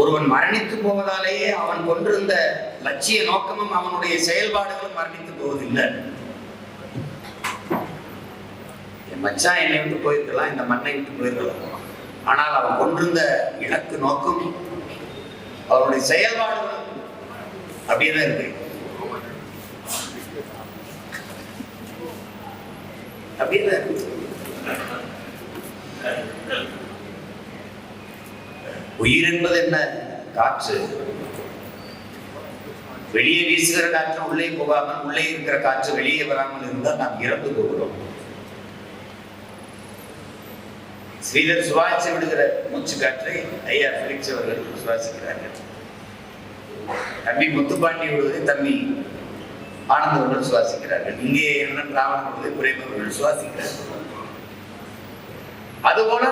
ஒருவன் மரணித்து போவதாலேயே அவன் கொண்டிருந்த லட்சிய நோக்கமும் அவனுடைய செயல்பாடுகளும் மரணித்து போவதில்லை. என் மச்சான் என்னை விட்டு போயிருக்கலாம், இந்த மண்ணை விட்டு போயிருக்கலாம், ஆனால் அவன் கொண்டிருந்த இலக்கு நோக்கம் அவனுடைய செயல்பாடுகள் அப்படியேதான் இருக்கு. அப்படியேதான் இருக்கு. உயிர் என்பது என்ன? காற்று. வெளியே வீசுகிற காற்று உள்ளே போகாமல், உள்ளே இருக்கிற காற்று வெளியே வராமல் இருந்தால் நாம் இறந்து போகிறோம். ஸ்ரீதர் சுவாசி விடுகிற மூச்சு காற்றை ஐயா பிலிக்ஸ் அவர்கள் சுவாசிக்கிறார்கள். தம்பி முத்துப்பாண்டி விடுவதை தம்பி ஆனந்த் அவர்கள் சுவாசிக்கிறார்கள். இங்கே என்ன ராவணன் விடுவதை குறைப்பு அவர்கள் சுவாசிக்கிறார்கள். அதுபோல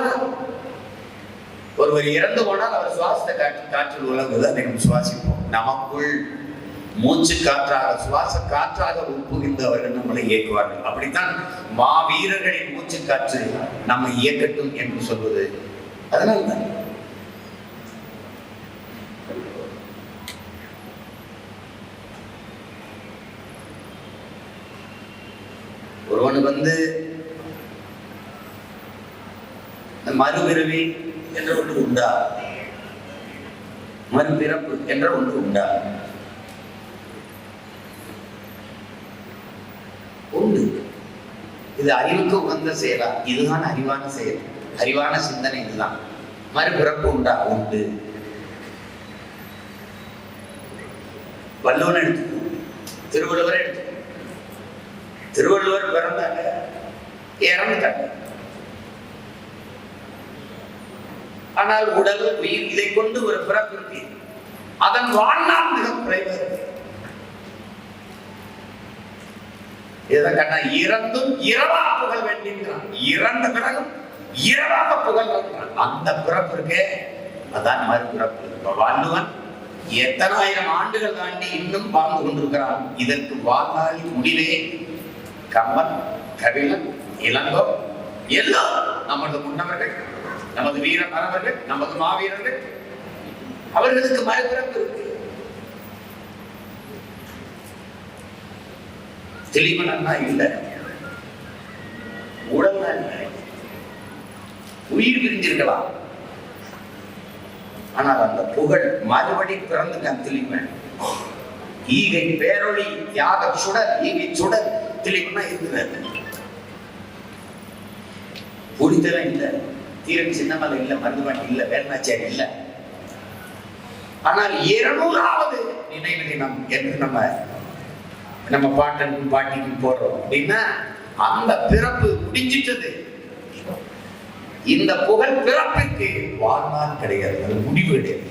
ஒருவர் இறந்து போனால் அவர் சுவாசத்தை காற்றில் உலகுவது, அதை நாம் சுவாசிப்போம். நமக்குள் மூச்சு காற்றாக, சுவாச காற்றாக உட்புகிந்து அவர்கள் நம்மளை இயக்குவார்கள். அப்படித்தான் மாவீரர்களின் மூச்சு காற்று நம்மை இயக்கட்டும் என்று சொல்வது அதனால்தான். ஒருவனு மறுபிறவி என்ற ஒன்று உண்டா? மறுபிறப்பு என்ற ஒன்று உண்டா? உண்டு. இது அறிவுக்கு உகந்த செயலா? இதுதான் அறிவான செயல், அறிவான சிந்தனை இதுதான். மறுபிறப்பு உண்டா? உண்டு. வள்ளுவன் எடுத்துக்கோ, திருவள்ளுவரை எடுத்துக்கோ. திருவள்ளுவர் பிறந்தாங்க, இறந்துட்டாங்க. ஆனால் உடல், உயிர் இதை கொண்டு ஒரு பிறப்பு இருக்கு. அதன் வாழ்நாள் மிக குறைவாக. இறந்தும் இரவா புகழ் வேண்டின்றான், இறந்த பிறகும் இரவாக புகழ் வேண்டான். அந்த பிறப்பு இருக்கே, அதான் மறுபிறப்பு. வள்ளுவன் எத்தனாயிரம் ஆண்டுகள் தாண்டி இன்னும் வாழ்ந்து கொண்டிருக்கிறான். இதற்கு வாழ்நாள் முடிவே கம்பன், கபிலன், இளங்கோ எல்லாம் நமது முன்னவர்கள், நமது வீர மரவர்கள், நமது மாவீரர்கள், அவர்களுக்கு மறுபிறப்பு இருக்கு. தெளிவனா இல்லை, உடல் உயிர் பிரிஞ்சிருக்கலாம். ஆனால் அந்த புகழ் மறுபடி பிறந்துட்டான் தெளிவன். ஈகை பேரொளி தியாக சுடர், ஈகை சுடர் தெளிவனா இருக்கிறது. புரிதலும் இல்லை, தீரன் சின்னமலை இல்லை, மருந்துவாண்டி இல்லை, வேலுநாச்சியார் இல்லை. ஆனால் 200வது நினைவு தினம் என்று நம்ம பாட்டனுக்கும் பாட்டிக்கும் போடுறோம் அப்படின்னா அந்த பிறப்பு முடிஞ்சிட்டது. இந்த புகழ் பிறப்பிற்கு வாழ்நாள் கிடையாது, அது முடிவு கிடையாது.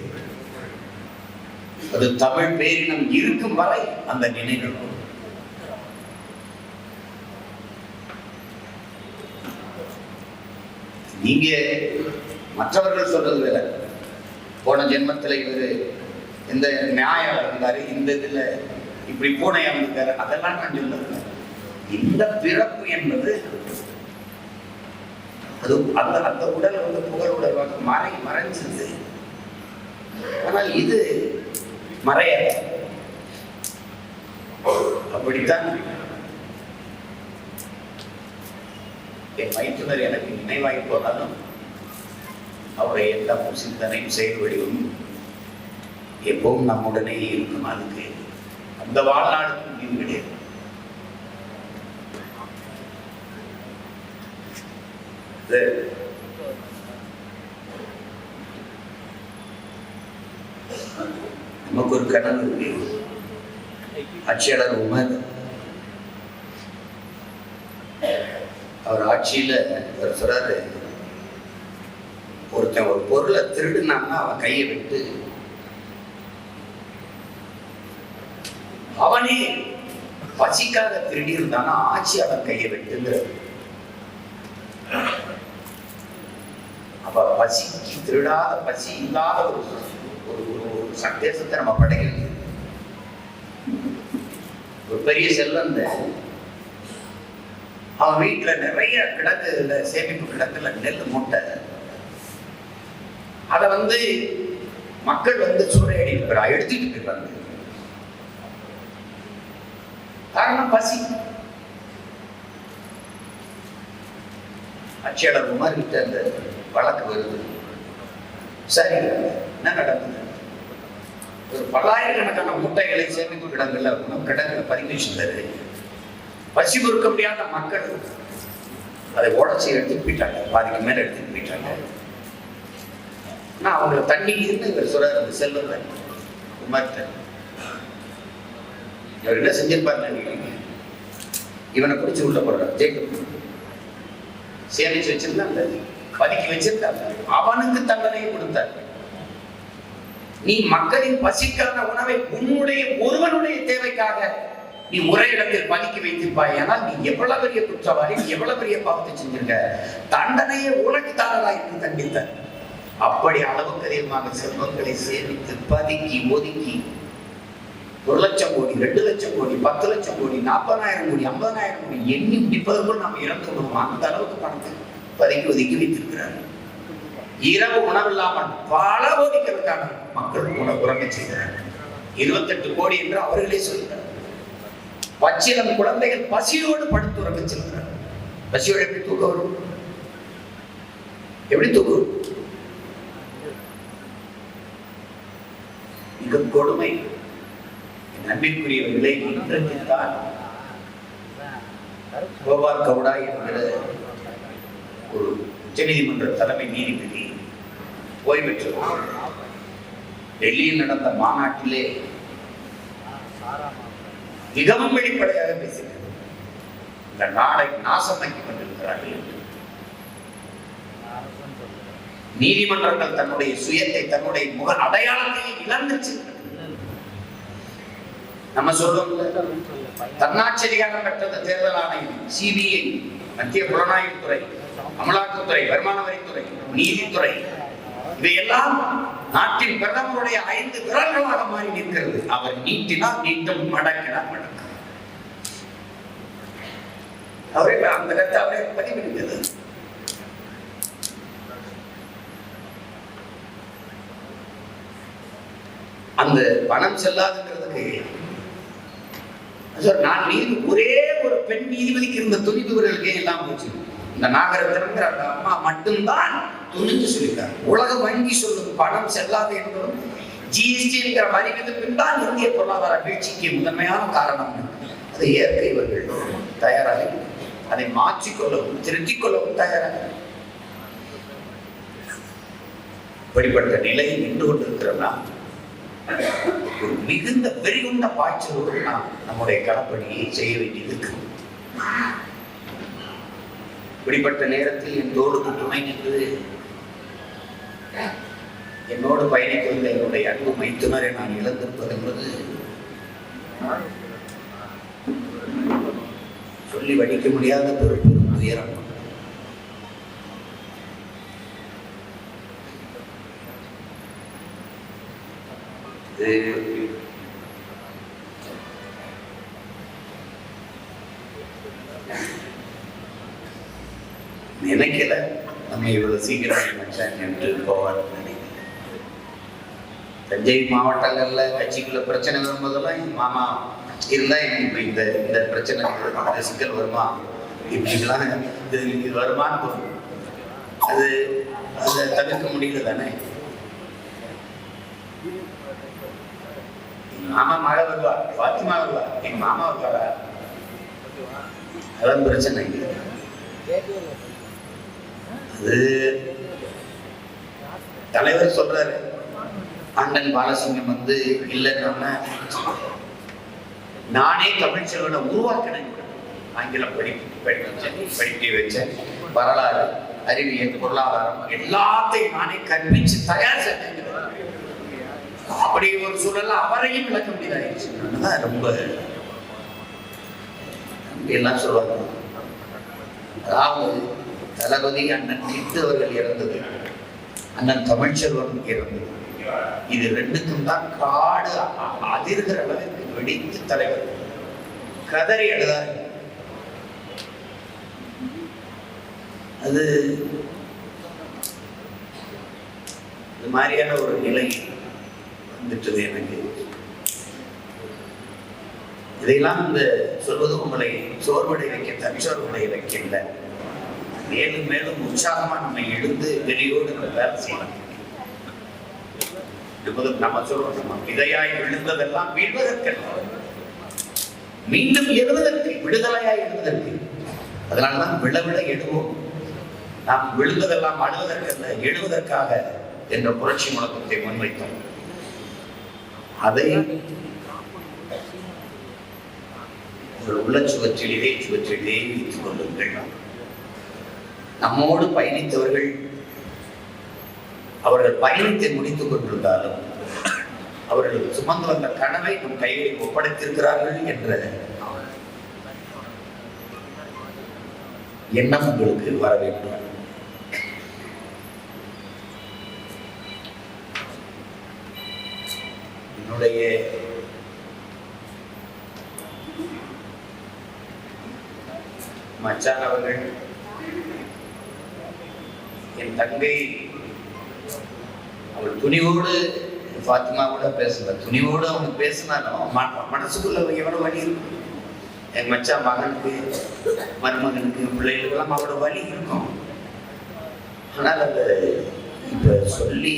அது தமிழ் பேரினம் இருக்கும் வரை அந்த நினைவு. நீங்க மற்றவர்கள் சொல்றது வேற. போன ஜென்மத்துல இவரு இந்த நியாயம் இருந்தாரு, இந்த இதுல இப்படி பூனை அமைந்தாரு, அதெல்லாம் நான் சொல்லுங்க. இந்த பிறப்பு என்பது அது அந்த உடல் புகழ் உடல்வாக மறைஞ்சது. ஆனால் இது மறைய. அப்படித்தான் என் மைத்துனர் எனக்கு நினைவாகி போனாலும் அவரை எல்லா சிந்தனையும் செயல் வடிவம் எப்பவும் நம்முடனே இருக்கும். அதுக்கு அந்த வாழ்நாளுக்கு முடிவு கிடையாது. நமக்கு ஒரு கனவு இருக்கு. ஆட்சியாளர் உமர், அவர் ஆட்சியில சொல்றாரு, ஒருத்தன் ஒரு பொருளை திருடுனான்னா அவன் கையை விட்டு அவனே பசிக்காக திருடி இருந்தானா ஆட்சியாளர் கையை வெட்டுங்கிறது. அப்ப பசிக்கு திருடாத, பசி இல்லாத ஒரு சந்தேசத்தை நம்ம படைக்கிறது. ஒரு பெரிய செல்வந்த அவன் வீட்டுல நிறைய கிடங்குல, சேமிப்பு கிடங்குல நெல் மூட்டை. அதை மக்கள் வந்து சூறையாடி இருக்கிறா, எடுத்துட்டு இருக்கிறாங்க. காரணம் பசி. ஆட்சியாளர் குமார் கிட்ட அந்த வழக்கு வருது. சரி, என்ன நடக்குது? ஒரு பல்லாயிரக்கணக்கான மூட்டைகளை சேமிப்பு கிடங்குல கிடங்குல பதுக்கி வச்சிருந்தாரு. பசி பொறுக்க முடியாத மக்கள் அதை உடச்சி எடுத்துட்டு போயிட்டாங்க, பாதிக்கு மேல எடுத்துட்டு போயிட்டாங்க. ஆனா அவங்களை தண்ணி இருந்து இவர் சொல்றாரு, செல்வம் குமார்ட்ட இவர் என்ன செஞ்சிருப்பாருன்னு இவனை பிடிச்சி உள்ள போடுறாரு. ஜெயிக்க சேமிச்சு வச்சிருந்தாங்க, பதுக்கி வச்சிருந்தாங்க, அவனுக்கு தண்டனையை கொடுத்தார். நீ மக்களின் பசிக்கான உணவை உன்னுடைய ஒருவனுடைய தேவைக்காக நீ ஒரே இடத்தில் பதுக்கி வைத்திருப்பாய். ஆனால் நீ எவ்வளவு பெரிய குற்றவாளி, எவ்வளவு பெரிய பாவத்தை செஞ்சிருக்க, தண்டனையை உனக்கு தானதாயிருக்கு தண்டித்தார். அப்படி அளவுக்கு அதிகமாக செல்வங்களை சேமித்து பதுக்கி ஒதுக்கி 1 லட்சம் கோடி, 2 லட்சம் கோடி, 10 லட்சம் கோடி, 40,000 கோடி, 50,000 கோடி எண்ணி முடிப்பதற்குள் நாம் இறந்து விடுவோம். அந்த அளவுக்கு பணத்தை பதுக்கி ஒதுக்கி வைத்திருக்கிறார். இரவு உணவில்லாமல் பல கோடிக்கணக்கான மக்கள் உறங்க செய்கிறார். 28 கோடி என்று அவர்களே சொல்கிறார். பச்சிலம் குழந்தைகள் பசியோடு படுத்து உறங்க செல்கிறார். பசியோடு எப்படி தூக்க வரும்? எப்படி தூக்கம்? மிக கொடுமை. நம்பிக்குரியவர்களை இன்றைக்குத்தான் கோபால் கவுடா என்கிற ஒரு உச்சநீதிமன்ற தலைமை நீதிபதி ஓய்வு பெற்றவர் டெல்லியில் நடந்த மாநாட்டிலே மிகவும் வெளிப்படையாக பேசினார். இந்த நாடை நாசமாக்கி கொண்டிருக்கிறார்கள் என்று. நீதிமன்றங்கள் தன்னுடைய சுயத்தை, தன்னுடைய முக அடையாளத்தை இழந்துச்சு. நம்ம சொல்றோம், தன்னாட்சி அதிகாரம் பெற்றது தேர்தல் ஆணையம், சிபிஐ, மத்திய புலனாய்வுத்துறை, அமலாக்கத்துறை, வருமான வரித்துறை, நீதித்துறை, இவையெல்லாம் நாட்டின் பிரதமருடைய 5 விரல்களாக மாறி நிற்கிறது. அவர் நீட்டினால் நீட்டும், மடக்கினால் மடக்கும். அவரே அந்த கருத்தை அவரே பதிவிடுகிறது. அந்த பணம் செல்லாதுங்கிறதுக்கு நான் நீதி ஒரே ஒரு பெண் நீதிபதிக்கு இருந்த துணிவு இவர்களுக்கே எல்லாம் போச்சு. இந்த நாகரத்தினங்கிற அந்த அம்மா மட்டும்தான் துணிஞ்சு சொல்லிட்டார். உலக வங்கி சொல்லும் பணம் செல்லாது என்பதும் ஜிஎஸ்டி என்கிற வரி விதிப்பின் தான் இந்திய பொருளாதார வீழ்ச்சிக்கு முதன்மையான காரணம். அதை ஏற்க இவர்கள் தயாராக, அதை மாற்றிக்கொள்ளவும் திருத்திக் கொள்ளவும் தயாராக. இப்படிப்பட்ட நிலையை நின்று கொண்டிருக்கிறோம்னா ஒரு மிகுந்த வெறிகுண்ட பாய்ச்சலோடு நாம் நம்முடைய கடப்பணியை செய்ய வேண்டியிருக்கு. இப்படிப்பட்ட நேரத்தில் என் தோளுக்கு துணை நின்று என்னோடு பயணித்து வந்த என்னுடைய அன்பு மைத்துனரை நான் இழந்திருப்பது என்பது சொல்லி வடிக்க முடியாத பெரும் துயரம். நினைக்கல நம்ம இவ்வளவு சீக்கிரம் என்று போவார். தஞ்சை மாவட்டங்கள்ல கட்சிக்குள்ள பிரச்சனை வரும்போதெல்லாம் எங்க மாமா இருந்தா எனக்கு இந்த இந்த பிரச்சனை, இந்த சிக்கல் வருமா, இப்படிலாம் இது வருமானு தோணும். அது அதை தவிர்க்க முடியல தானே. மாமா மழை வருவா, பாத்திமா வருவா, எங்க மாமா வருவாரா, அதான் பிரச்சனை. அது தலைவர் சொல்றாரு, அண்ணன் பாலசிங்கம் வந்து இல்லைன்னு நானே தமிழ் செல்வனை உருவாக்கினேன். ஆங்கிலம் படிக்க வச்சேன், வரலாறு, அறிவியல், பொருளாதாரம் எல்லாத்தையும் நானே கற்பிச்சு தயார் செஞ்சேன். அப்படி ஒரு சூழல்ல அவரையும் விளக்க முடியாதாயிருச்சு. ரொம்ப எல்லாம் சொல்லுவாங்க. அதாவது தளபதி அண்ணன் கிட்டு அவர்கள் இறந்தது, அண்ணன் தமிழ்ச்செல்வன் இறந்தது, இது ரெண்டுக்கும் தான் காடு அதிர்கிற அளவுக்கு வெடித்து தலைவர் கதறி எழுதாரு. அது மாதிரியான ஒரு நிலை வந்துட்டது எனக்கு. இதையெல்லாம் இந்த சொல்வது உங்களை சோர்வடை வைக்க, தற்சோர்வடை வைக்கல. மேலும் மேலும் உற்சாகமா நம்ம எழுந்து வெளியோடு நம்ம வேலை செய்யலாம். நம்ம சொல்றோம், நம்ம விதையாய் விழுந்ததெல்லாம் வீழ்வதற்கல்ல, மீண்டும் எழுவதற்கு, விடுதலையாய் எழுவதற்கு. அதனாலதான் விழ விழ எழுவோம். நாம் விழுந்ததெல்லாம் அழுவதற்கல்ல, எழுவதற்காக என்ற புரட்சி முழக்கத்தை முன்வைத்தோம். அதை உங்கள் உள்ளச்சுவற்றில் இதே சுவற்றிலே வைத்துக் கொள்ளுங்கள். நம்மோடு பயணித்தவர்கள் அவர்கள் பயணத்தை முடித்துக் கொண்டிருந்தாலும் அவர்கள் சுமந்து வந்த கனவை நம் கைகளில் ஒப்படைத்திருக்கிறார்கள் என்ற எண்ணம் உங்களுக்கு வர வேண்டும். என்னுடைய மச்சான் அவர்கள், என் தங்கை, அவள் துணிவோடு ஃபாத்திமாவோட பேசல, துணிவோடு அவங்க பேசினாலும் மனசுக்குள்ள எவ்வளவு வலி இருக்கும். என் மச்சான் மகனுக்கு, மருமகனுக்கு, பிள்ளைகளுக்கெல்லாம் அவரோட வலி இருக்கும். ஆனால் அந்த இப்ப சொல்லி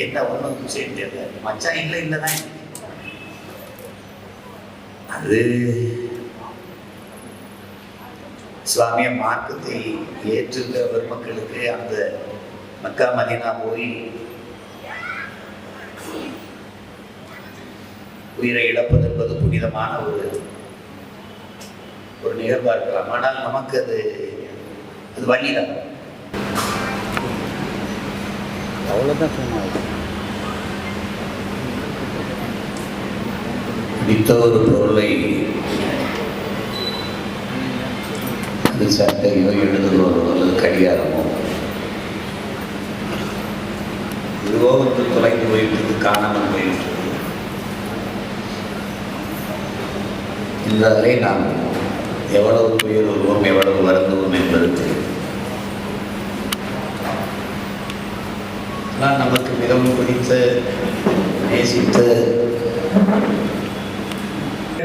என்ன ஒன்றும் செய்ய முடியாது. மச்சான் இல்லை, இல்லைதான். அது இஸ்லாமிய மார்க்கத்தை ஏற்றுகிற பெருமக்களுக்கு அந்த மக்கா மதீனா போய் உயிரை இழப்பது என்பது புனிதமான ஒரு நிகழ்வா இருக்கலாம். ஆனால் நமக்கு அது வழிதான். அவ்வளோதான் சொன்னாங்க. பிடித்த ஒரு பொருளை அது சட்டையோ எழுதுகிறோ அல்லது கடிகாரமோ இதுவோ வந்து தொலைந்து போயிட்டு காணாமல் போயிட்டு என்றாலே நாம் எவ்வளவு துயருவோம், எவ்வளவு வருந்துவோம் என்பதற்கு நமக்கு மிகவும் பிடித்த, நேசித்த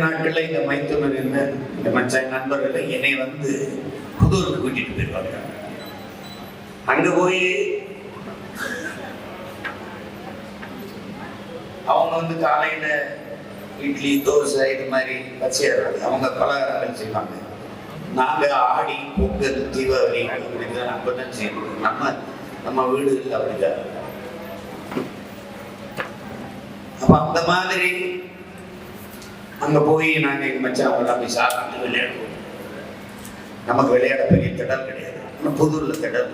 நாட்களில் இந்த மைத்துனர் என்ன, இந்த மற்ற நண்பர்களை என்னை வந்து புதூருக்கு கூட்டிட்டு போயிருவாங்க. அங்க போய் அவங்க வந்து காலையில இட்லி, தோசை இது மாதிரி பச்சையாடு அவங்க பலகாரங்கள் செய்வாங்க. நாங்க ஆடி, பொங்கல், தீபாவளி அப்படிதான் அப்பதான் செய்யணும். நம்ம வீடு அப்படிதான். அப்ப அந்த மாதிரி அங்க போய் நாங்க எங்க மச்சான் அவங்களாம் போய் சாப்பிட்டு விளையாடுவோம். நமக்கு விளையாட பெரிய திடல் கிடையாது. ஆனால் புதூர்ல திடல்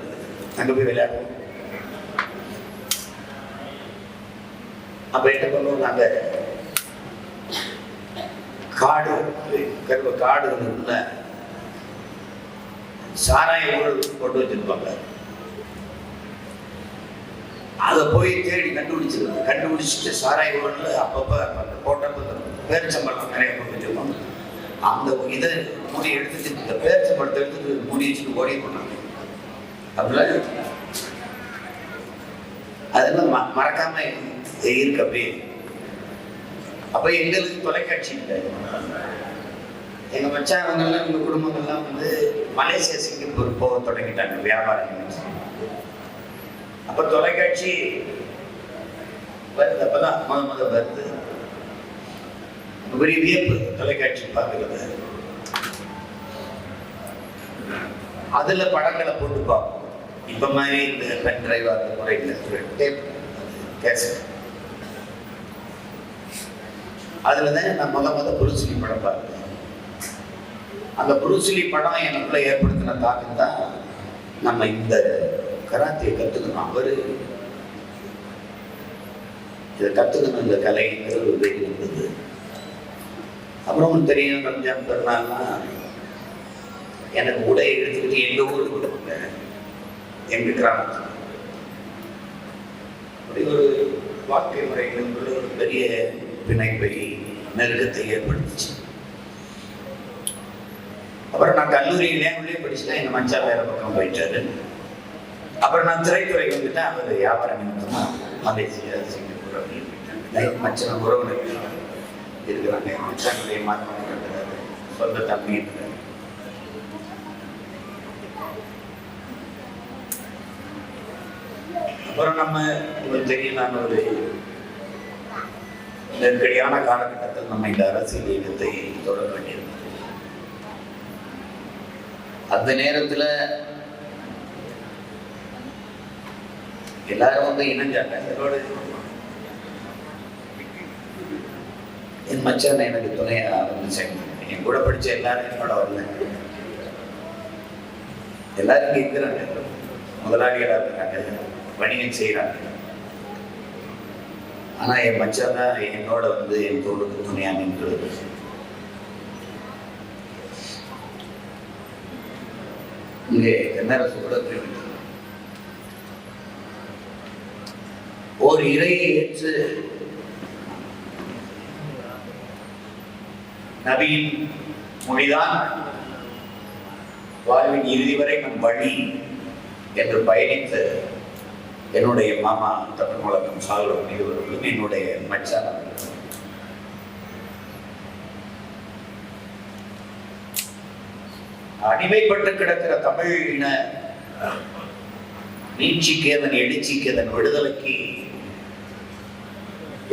அங்க போய் விளையாடுவோம். அப்ப என்ன பண்ணுவோம், நாங்க காடு உள்ள சாராய ஊழல் போட்டு வச்சிருப்பாங்க. அதை போய் தேடி கண்டுபிடிச்சிருக்காங்க. கண்டுபிடிச்சிட்டு சாராய ஊழல் அப்பப்ப போட்ட பேரிச்சம்பழம் நிறைய போட்டு வச்சிருப்பாங்க. அந்த இதை மூடி எடுத்துட்டு, இந்த பேரிச்சம்பழத்தை எடுத்துட்டு மூடி வச்சுட்டு ஓடி போனாங்க. அப்படிலாம் அதெல்லாம் மறக்காம இருக்கு அப்படியே. அப்ப எங்களுக்கு தொலைக்காட்சி இல்லை. எங்க மச்சானவங்கெல்லாம், எங்க குடும்பங்கள்லாம் வந்து மலேசியா, சிங்கப்பூர் போக தொடங்கிட்டாங்க வியாபாரம். அப்ப தொலைக்காட்சி வருது. அப்பதான் முத வருது. பெரிய வியப்பு தொலைக்காட்சி பார்க்கறது. அதுல படங்களை போட்டு பார்ப்போம். இப்ப மாதிரி இந்த பென் டிரைவ் அந்த முறையில் டேப் கேசட். அதுலதான் நான் முத புருசிலி படம் பார்த்தேன். அந்த புருசிலி படம் எனக்குள்ள ஏற்படுத்தின தாக்கம் தான் நம்ம இந்த கராத்தியை கத்துக்கணும். அவரு இதை கத்துக்கணும், இந்த கலைங்கிறது ஒரு வெறி இருந்தது. அப்புறம் தெரியும், ரம்ஜான் பெருநாள்லாம் எனக்கு உடையை எடுத்துக்கிட்டு எங்க ஊருக்கு கொடுப்பாங்க, எங்க கிராமத்தில். அப்படி ஒரு வாழ்க்கை முறைகளுக்குள்ள ஒரு பெரிய பிணைப்பை, நெருக்கத்தை ஏற்படுத்துச்சு. அப்புறம் நான் கல்லூரியிலே படிச்சுட்டேன். எங்க மச்சா வேற பக்கம் போயிட்டாரு. அப்புறம் நான் திரைத்துறை வந்துட்டேன். அவர் வியாபாரம் நிமித்தமா மலேசியா, சிங்கப்பூர் அப்படின்னு போயிட்டாங்க. மச்சன உறவினர் இருக்கிறாங்க. மச்சனுடைய மருமகன் இருக்கிறாரு, சொந்த தம்பி இருக்கிறாரு. அப்புறம் நம்ம உங்களுக்கு தெரியும், நான் ஒரு நெருக்கடியான காலகட்டத்தில் நம்ம இந்த அரசியல் இயக்கத்தை தொடர வேண்டியிருந்தது. அந்த நேரத்தில் எல்லாரும் வந்து இணைஞ்சாங்க. அதோடு என் மச்சான் எனக்கு துணையா வந்து சேர்ந்தாங்க. என் கூட படிச்ச எல்லாரும் என்னோட வரல. எல்லாரும் இங்க இருக்கிறாங்க, முதலாளிகளா இருக்கிறாங்க, வணிகம் செய்யறாங்க. ஆனா என் மச்சான் தான் என்னோட வந்து என் தோளுக்கு துணையா நின்றுது. இங்கே தென்னரசு கூட ஒரு இறையை ஏற்று நபியின் மொழிதான் வாழ்வின் இறுதி வரை நம் வழி என்று பயணித்த என்னுடைய மாமா தமிழ் முழக்கம் சால்வன் இருவர்களும் என்னுடைய மச்சான். அடிமைப்பட்டு கிடக்கிற தமிழ் இன நீட்சிக்கேதன் எழுச்சிக்கேதன் விடுதலைக்கு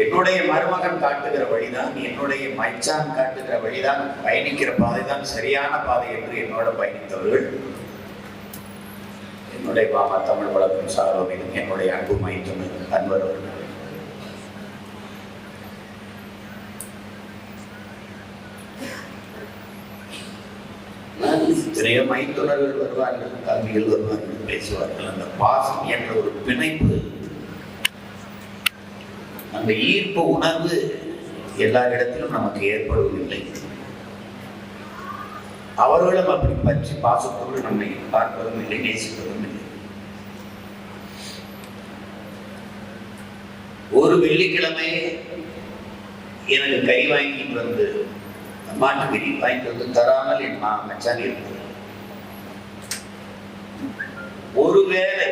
என்னுடைய மருமகன் காட்டுகிற வழிதான், என்னுடைய மச்சான் காட்டுகிற வழிதான், பயணிக்கிற பாதைதான் சரியான பாதை என்று என்னோட பயணித்தவர்கள் என்னுடைய மாமா தமிழ் வளர்க்கும் சாரோவிலும் என்னுடைய அன்பு மைத்துனர் அன்பர் அவர்கள். எத்தனையோ மைத்துனர்கள் வருவார்கள், கல்விகள் வருவார்கள், பேசுவார்கள். அந்த பாசம் என்ற ஒரு பிணைப்பு, அந்த ஈர்ப்பு உணர்வு எல்லா இடத்திலும் நமக்கு ஏற்படுவதில்லை. அவர்களும் அப்படி பற்றி பாசத்தோடு நம்மை பார்ப்பதும் இல்லை, நேசிப்பதும் இல்லை. ஒரு வெள்ளிக்கிழமை எனக்கு கறி வாங்கிட்டு வந்து, மாட்டுக்கறி வாங்கிட்டு வந்து தராமல் என் மச்சான் இருந்தது. ஒருவேளை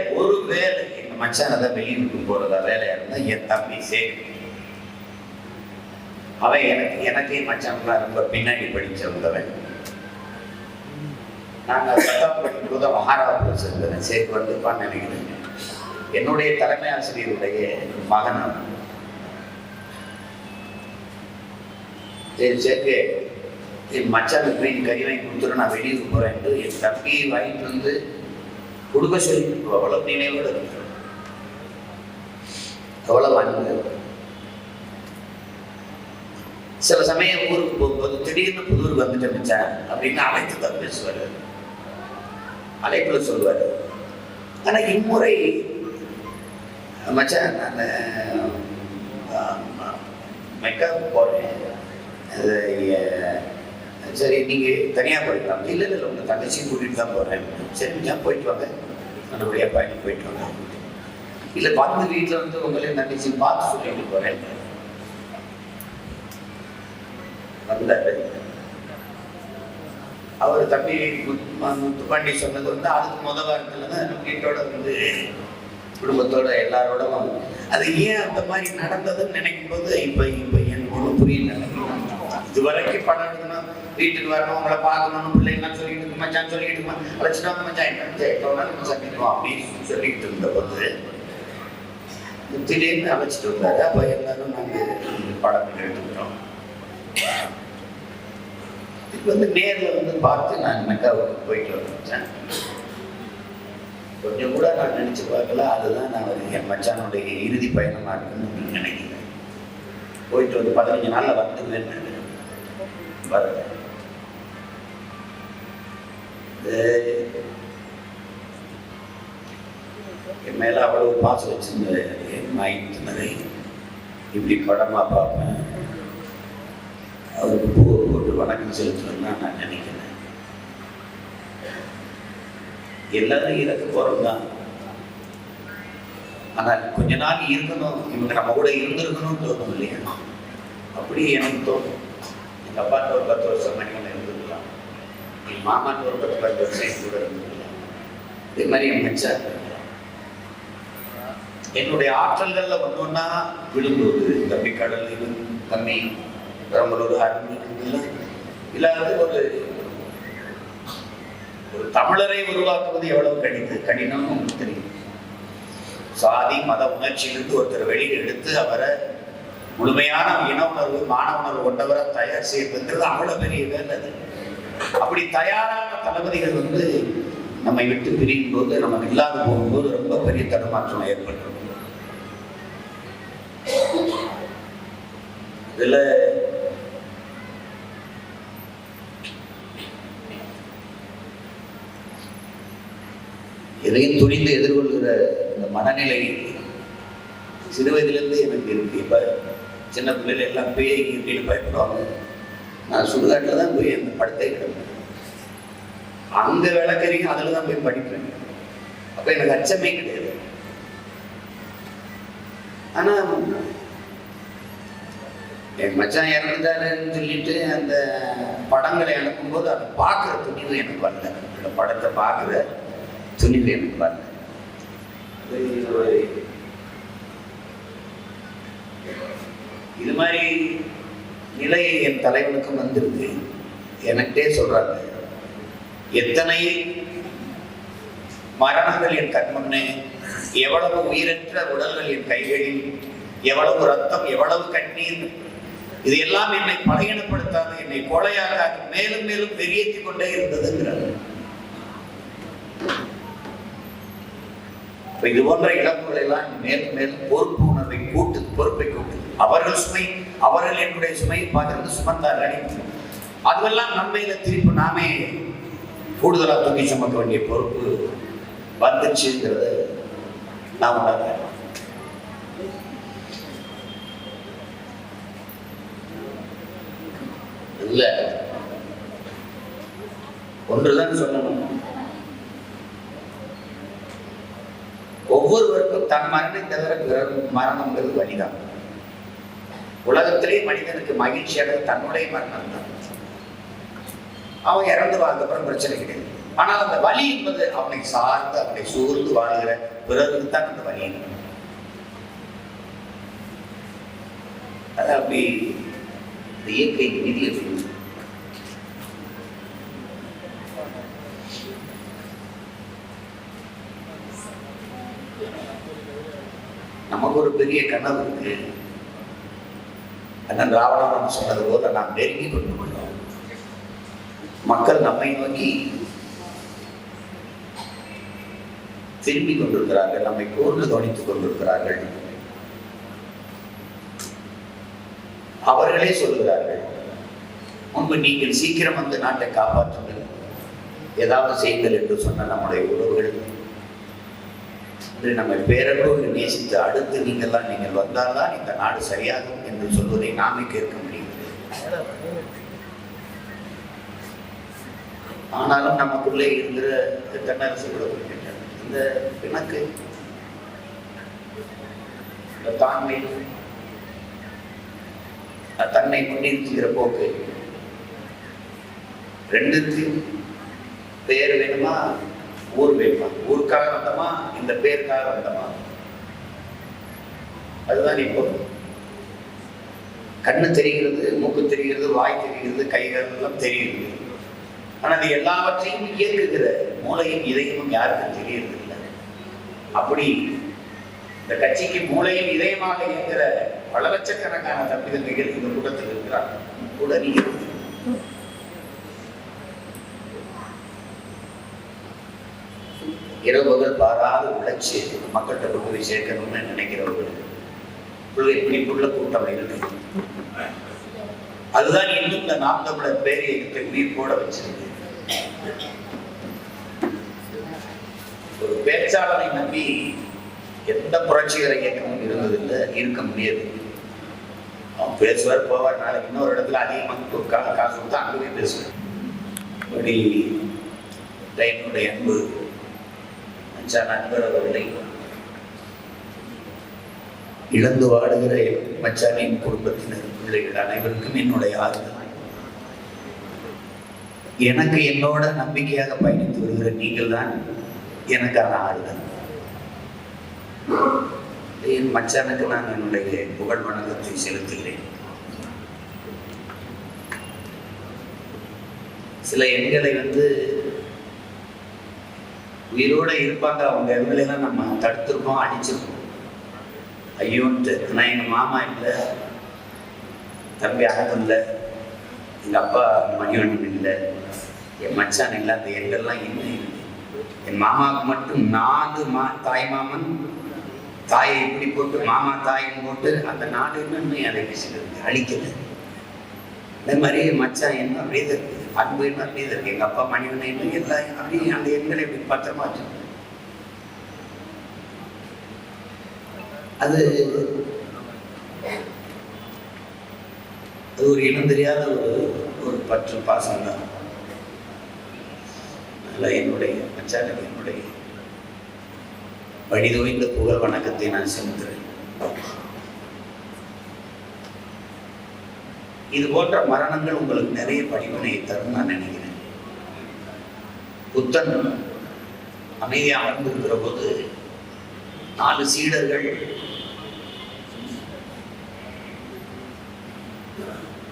எங்க மச்சான் தான் வெளியூருக்கு போறதா வேலையா இருந்தா என் தம்பி சேர்க்க அவன் எனக்கே மச்சான்லாம் ரொம்ப பின்னாடி படிச்சவங்கவன். நாங்க 10ஆம் படிக்கும்போது மகாராஜ் சேர்ந்தேன், சேர்த்து வந்துப்பான்னு நினைக்கிறேன். என்னுடைய தலைமை ஆசிரியருடைய மகன் அவன். சரி சேர்க்கு என் மச்சானுக்கு போய் கறி வாங்கி கொடுத்துட்டு நான் வெளியூருக்கு போறேன் என்று என் தம்பியை வாங்கிட்டு வந்து கொடுக்க சொல்லி அவ்வளவு நினைவோடு இருக்கு. அவ்வளவு அன்பு. சில சமயம் ஊருக்கு போகும்போது திடீர்னு புதூருக்கு வந்துட்டு மச்சான் அப்படின்னு அழைத்து தான் பேசுவாரு, அழைப்புல சொல்லுவாரு. ஆனா இம்முறை மச்சான் நான் மெக்காவுக்கு போறேன், சரி நீங்க தனியா போயிடலாம். இல்லை உங்க தங்கச்சியும் கூட்டிட்டு தான் போறேன். சரி நான் போயிட்டு வாங்க, நல்லபடியா பயணம் போயிட்டு வாங்க. இல்லை பார்த்து வீட்டில் வந்து உங்களையும் தங்கச்சியும் பார்த்து சொல்லிட்டு போறேன். வந்தாரு. அவர் தம்பி முத்துப்பாண்டி சொன்னது வந்து அதுக்கு முதல் வாரத்துல தான் வீட்டோட வந்து குடும்பத்தோட எல்லாரோட அது ஏன் அந்த மாதிரி நடந்ததுன்னு நினைக்கும் போது இப்ப எனக்கு ஒன்றும் புரியல. இதுவரைக்கும் படம் எடுக்கணும், வீட்டுக்கு வரணும், உங்களை பார்க்கணும், பிள்ளைங்களாம் சொல்லிட்டு இருக்கு, மச்சான் சொல்லிட்டு இருக்கோம், அழைச்சிட்டு வாங்க மச்சான் நம்ம சந்திக்கிறோம் அப்படின்னு சொல்லிட்டு இருந்த போது திடீர்னு அழைச்சிட்டு வந்தாரு. அப்போ எல்லாரும் நாங்கள் படம் எடுத்துக்கிறோம். இப்போ வந்து நேரில் வந்து பார்த்து நான் மெக்காவுக்கு போயிட்டு வந்தேன். கொஞ்சம் கூட நான் நினைச்சு பார்க்கல, அதுதான் நான் என் மச்சானுடைய இறுதி பயணமா இருக்குன்னு நினைக்கிறேன். போயிட்டு வந்து 15 நாள்ல வந்துருவேன். வரல என் மேல அவ்வளவு பாசம் வச்சிருந்த என் மைத்துனரை இப்படி படமா பார்ப்பேன், அவருக்கு பூ போட்டு வணக்கம் செலுத்தணும்னா நான் நினைக்கிறேன். எல்லாரும் இறக்க போறோம் தான், ஆனா கொஞ்ச நாள் இருக்கணும், இவங்க நம்ம கூட இருந்திருக்கணும்னு தோணும் இல்லையா? அப்படி எனக்கு தோணும். எங்க அப்பாட்ட ஒரு 10 வருஷம் மணிகள் இருந்திருக்கலாம், என் மாமாட்ட ஒரு 10 வருஷம் கூட இருந்திருக்கலாம். இதே மாதிரி என் மச்சான் என்னுடைய ஆற்றல்கள்ல ஒன்னொன்னா விழும்போது தம்பி கடல் இது தம்பி பெரம்பலூர் இல்லாத ஒரு தமிழரை உருவாக்குவது எவ்வளவு கடினம் உங்களுக்கு தெரியும். சாதி மத உணர்ச்சியிலிருந்து ஒருத்தர் வெளியில் எடுத்து அவரை முழுமையான இன உணர்வு மான உணர்வு கொண்டவரை தயார் செய்யறதுங்கிறது அவ்வளவு பெரிய வேலை. அது அப்படி தயாரான தளபதிகள் நம்மை விட்டு பிரியும் போது நமக்கு இல்லாத போகும்போது ரொம்ப பெரிய தடுமாற்றம் ஏற்படும். இதுல எதையும் துணிந்து எதிர்கொள்கிற இந்த மனநிலை சிறு வயதிலிருந்து எனக்கு இருக்கு. இப்ப சின்ன பிள்ளைகள் எல்லாம் பேய் கீழ்னு பயப்படுவாங்க. நான் சுடுகாட்டில் தான் போய் அந்த படத்தை கிடப்பேன். அங்க விளக்கறியும் அதுல தான் போய் படிப்பேன். அப்ப எனக்கு அச்சமே கிடையாது. ஆனா என் மச்சான் இறந்துட்டாருன்னு சொல்லிட்டு அந்த படங்களை அனுப்பும்போது அதை பார்க்குற துணிவு எனக்கு வரல. அந்த படத்தை பார்க்குற துணிவு எனக்கு வரல. இது மாதிரி நிலை என் தலைவனுக்கும் வந்திருக்கு. எனக்கிட்டே சொல்றாங்க, எத்தனை மரணங்கள் என் கண்முன்னே, எவ்வளவு உயிரற்ற உடல்கள் என் கைகளில், எவ்வளவு ரத்தம், எவ்வளவு கண்ணீர், இது எல்லாம் என்னை படையெனப்படுத்தாது, என்னை கொலையாக்காது, மேலும் மேலும் வெறியேற்றி கொண்டே இருந்ததுங்கிறார். இது போன்ற இழப்புகள் எல்லாம் மேலும் மேலும் பொறுப்பு உணர்வை பொறுப்பை கூட்டு அவர்கள் சுமை, அவர்கள் என்னுடைய சுமையை பார்க்கறது சுமந்தார்கள். அதுவெல்லாம் நம்மையில திருப்பி நாமே கூடுதலா தூக்கி சுமக்க வேண்டிய பொறுப்பு வந்துச்சுங்கிறத நான் உணர்றேன். இல்ல ஒன்றுதான் சொல்லணும், ஒவ்வொருவருக்கும் தன் மரணை தவிர மரணம்ங்கிறது வழிதான். உலகத்திலே மனிதனுக்கு மகிழ்ச்சியாக தன்னுடைய மரணம் தான். அவன் இறந்து வாழ்ந்தப்புறம் பிரச்சனை கிடையாது. ஆனால் அந்த வலி என்பது அவனை சார்ந்து அவனை சூழ்ந்து வாழ்கிற பிறருக்கு தான் அந்த வலி. அது அப்படி இயற்கை விதியை நமக்கு ஒரு பெரிய கனவு இருக்கு. அண்ணன் ராவணன் சொன்னது போல நாம் நெருங்கி கொண்டு கொள்வோம். மக்கள் நம்மை நோக்கி திரும்பி கொண்டிருக்கிறார்கள், நம்மை கூர்ந்து கவனித்துக் கொண்டிருக்கிறார்கள். அவர்களே சொல்லுகிறார்கள், முன்பு நீங்கள் சீக்கிரம் வந்து நாட்டை காப்பாற்றுங்கள், ஏதாவது செய்யுங்கள் என்று சொன்ன நம்முடைய உறவுகள் நம்ம பேரளவு நேசித்து அடுத்து நீங்கள் வந்தால்தான் இந்த நாடு சரியாகும் என்று சொல்வதை நாமே கேட்க முடியும். ஆனாலும் நமக்குள்ளே இருக்கிற தென்னரசு கூட இந்த பிணக்கு, இந்த தாண்மை, தன்னை முன்னிறுத்துகிற போக்கு, ரெண்டுக்கு பேர் வேணுமா ஊர் வேணுமா? ஊருக்காக வந்தமா இந்த பேருக்காக வந்தமா? அதுதான் இப்போ கண்ணு தெரிகிறது, மூக்கு தெரிகிறது, வாய் தெரிகிறது, கைகள் எல்லாம் தெரிகிறது. ஆனால் அது எல்லாவற்றையும் இயக்குகிற மூளையும் இதயமும் யாருக்கும் தெரியறது இல்லை. அப்படி இந்த கட்சிக்கு மூளையும் இதயமாக இயங்குகிற பல லட்சக்கணக்கான தம்பிதங்கைகள் இந்த கூட்டத்தில் இருக்கிறார். கூட நீங்கள் இரவுகள் பாராது உழைச்சி மக்கள்கிட்ட கொண்டு போய் சேர்க்கணும்னு நினைக்கிறவர்கள் இப்படிக்குள்ள கூட்டம் இருக்கு. அதுதான் இன்னும் இந்த நாம் தமிழர் பேரியக்கத்தை உயிர் போட வச்சிருக்கு. ஒரு பேச்சாளரை நம்பி எந்த புரட்சிகர இயக்கமும் இருந்ததில்லை, இருக்க முடியாது. அவன் பேசுவார் போவார், நாளைக்கு இன்னொரு இடத்துல அதிகமாக காசு கொடுத்தா அங்கவே பேசுவார். அப்படி என்னுடைய அன்பு நண்பர் அவர்களை இழந்து வாடுகிற மச்சானின் குடும்பத்தினர், பிள்ளைகள் அனைவருக்கும் என்னுடைய ஆறுதல். எனக்கு என்னோட நம்பிக்கையாக பயணித்து வருகிற நீங்கள் தான் எனக்கான ஆறுதல். என் மச்சானுக்கு நான் என்னுடைய புகழ் வணக்கத்தை செலுத்துகிறேன். சில எண்களை உயிரோட இருப்பாங்க, அவங்க எண்களெல்லாம் நம்ம தடுத்திருக்கோம், அடிச்சிருக்கோம், ஐயோன்ட்டு. ஆனால் எங்கள் மாமா இல்லை, தம்பி அகத்தம் இல்லை, எங்கள் அப்பா மணிவண்ணன் இல்லை, என் மச்சான் இல்லை, அந்த எண்கள்லாம் இன்னும் இல்லை. என் மாமாவுக்கு மட்டும் 4 தாய் மாமன், தாயை இப்படி போட்டு மாமா தாயின்னு போட்டு அந்த 4 இன்னும் அதை பேசிட்டு அழிக்கலை. இந்த மாதிரி மச்சான் என்ன அப்படியே இருக்கு, அன்பு என்ன அப்படியே இருக்கு, எங்கள் அப்பா மணிவண்ணன் என்ன எல்லாம் அப்படியே அந்த எண்களை எப்படி பத்திரமா வச்சு. அது ஒரு இனம் தெரியாத ஒரு பற்று பாசம் தான். அதனால் என்னுடைய மச்சானுக்கு என்னுடைய வழிதோய்ந்த புகழ் வணக்கத்தை நான் செலுத்துகிறேன். இது போன்ற மரணங்கள் உங்களுக்கு நிறைய படிப்பினையை தரும் நான் நினைக்கிறேன். புத்தன் அமைதியாக அமர்ந்திருக்கிற போது 4 சீடர்கள்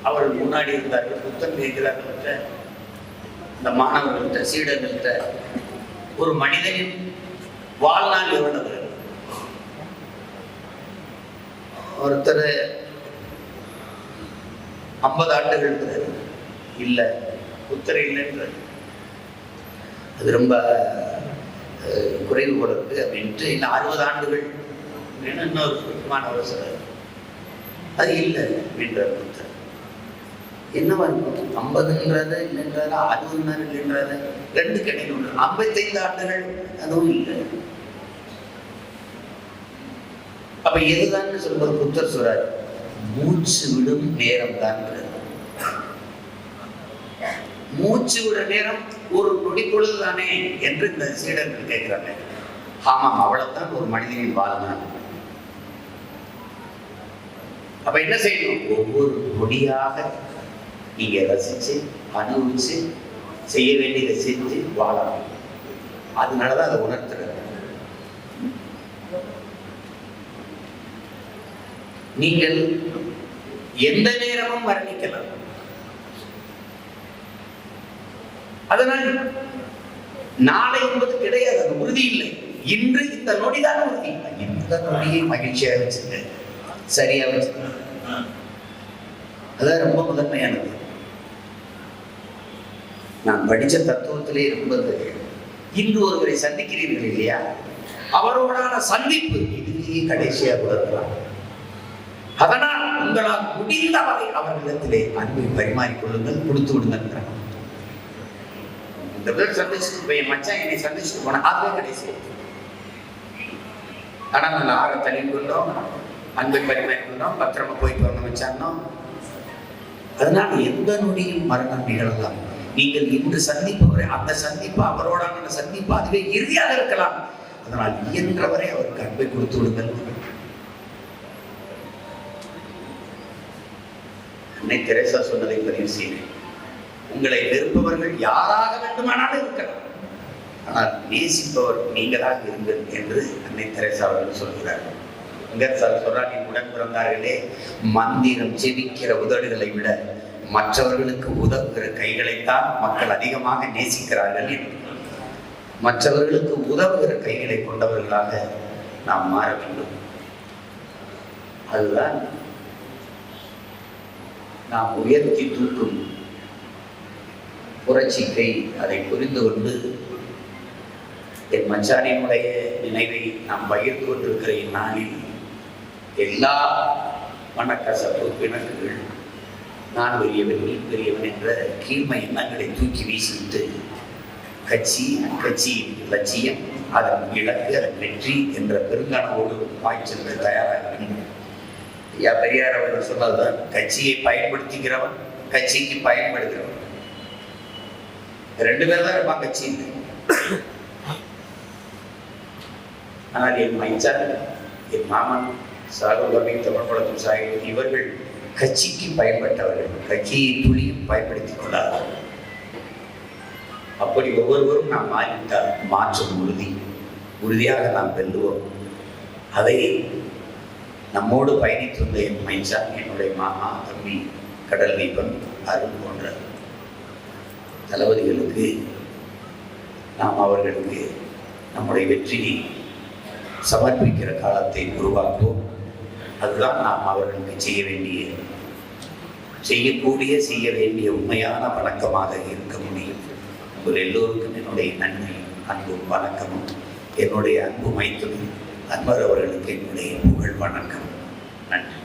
அவர்கள் முன்னாடி இருந்தார்கள். புத்தன் கேட்கிறார்கள்ட்ட, இந்த மாணவர்கள்ட்ட, சீடர்கள்ட்ட, ஒரு மனிதனின் வாழ்நாள் எவ்வளவு? ஒருத்தர் 50 ஆண்டுகள் இல்லை, புத்தர் இல்லைன்ற, அது ரொம்ப குறைவு போல இருக்கு அப்படின்ட்டு, இல்லை 60 ஆண்டுகள் அப்படின்னு இன்னொரு மாணவர் சொல்றாரு, அது இல்லை அப்படின்றார் புத்தர். என்னவா இருக்கும்? 50ன்றது இல்லைன்றாரு, 60 இல்லைன்றாரு, 2 கிடைக்கும். 55 ஆண்டுகள் அதுவும் இல்லை. அப்ப எதுதான் சொல்வது? புத்தர் சொல்றாரு, மூச்சு விடும் நேரம் தான். மூச்சு விட நேரம் ஒரு நொடி பொழுது தானே என்று இந்த சீடர்கள் கேட்கிறாங்க. ஆமாம், அவ்வளவுதான் ஒரு மனிதனின் வாழ்நாள். அப்ப என்ன செய்யணும்? ஒவ்வொரு நொடியாக நீங்க ரசிச்சு அனுபவிச்சு செய்ய வேண்டியதை செஞ்சு வாழணும். அதனாலதான் அதை உணர்த்துறது. நீங்கள் எந்த நேரமும் மரணிக்கலாம். அதனால் நாளை என்பது கிடையாது, அது உறுதி இல்லை. இன்று இந்த நொடிதான் உறுதி. இந்த நொடியை மகிழ்ச்சியாக வச்சுங்க, சரியா வச்சுங்க. அதான் ரொம்ப முதன்மையானது. நான் படிச்ச தத்துவத்திலே இருப்பது, இன்று ஒருவரை சந்திக்கிறீர்கள் இல்லையா, அவரோடான சந்திப்பு இதுலேயே கடைசியாக கூட இருக்கலாம். அதனால் உங்களால் முடிந்தவரை அவர்களிடத்திலே அன்பை பரிமாறிக்கொள்ளுங்கள், கொடுத்து விடுங்கள். இந்த பேர் சந்திச்சுட்டு போய் மச்சான் என்னை சந்திச்சுட்டு போன அதுவே கடைசி. ஆனா நாங்கள் ஆற தள்ளி கொண்டோம், அன்பை பரிமாறிக்கொண்டோம், பத்திரமா போயிட்டு வந்த வச்சானோ. அதனால் எந்த நொடியும் மரணம் நிகழலாம். நீங்கள் இன்று சந்திப்பவரை, அந்த சந்திப்பு அவரோடான சந்திப்பு அதுவே இறுதியாக இருக்கலாம். அதனால் இயன்றவரை அவருக்கு அன்பை கொடுத்து விடுங்கள். அன்னை தெரேசா சொன்னதை பதிவு செய்கிறேன். உங்களை வெறுப்பவர்கள் யாராக வேண்டுமானாலும் இருக்கலாம், ஆனால் நேசிப்பவர் நீங்களாக இருங்கள் என்று அன்னை தெரேசா அவர்கள் சொல்கிறார்கள். சொல்றாங்க, உடன் பிறந்தார்களே, மந்திரம் செபிக்கிற உதடுகளை விட மற்றவர்களுக்கு உதவுகிற கைகளைத்தான் மக்கள் அதிகமாக நேசிக்கிறார்கள் என்று. மற்றவர்களுக்கு உதவுகிற கைகளை கொண்டவர்களாக நாம் மாற வேண்டும். அதுதான் நாம் உயர்த்தி தூக்கும் புரட்சி கை. அதை புரிந்து கொண்டு என் மச்சானினுடைய நினைவை நாம் பகிர்ந்து கொண்டிருக்கிற இந்நாளில் எல்லா மனக்கசப்பு, பிணக்குகள், நான் பெரியவன் நீ பெரியவன் என்ற கீழ்மை எண்ணங்களை தூக்கி வீசிவிட்டு கட்சியின் லட்சியம், அதன் இலக்கு, அதன் வெற்றி என்ற பெருங்கனவோடு பாய்ச்சலுக்கு தயாராக வேண்டும். ஐயா பெரியார் அவர்கள் சொன்னதுதான், கட்சியை பயன்படுத்திக்கிறவன், கட்சிக்கு பயன்படுகிறவன், 2 பேர் தான் இருப்பான் கட்சியில். ஆனால் என் மைச்சான், என் மாமன் சாகுபவி, தமிழ் பழக்கம் சாகிப் இவர்கள் கட்சிக்கு பயன்பட்டவர்கள், கட்சியை துளியும் பயன்படுத்திக் கொள்ளார்கள். அப்படி ஒவ்வொருவரும் நாம் மாறிவிட்டால் மாற்றம் உறுதியாக நாம் வெல்லுவோம். அதை நம்மோடு பயணித்துள்ள என் மைச்சான், என்னுடைய மாமா, தம்பி கடல் தீபன், அருண் போன்ற தளபதிகளுக்கு நாம் அவர்களுக்கு நம்முடைய வெற்றியை சமர்ப்பிக்கிற காலத்தை உருவாக்குவோம். அதுதான் நாம் அவர்களுக்கு செய்ய வேண்டிய உண்மையான வணக்கமாக இருக்க முடியும். உங்கள் எல்லோருக்கும் என்னுடைய நன்மையும் அன்பும் வணக்கமும், என்னுடைய அன்பு மைத்துனும் அன்பர் அவர்களுக்கு என்னுடைய புகழ் வணக்கம். நன்றி.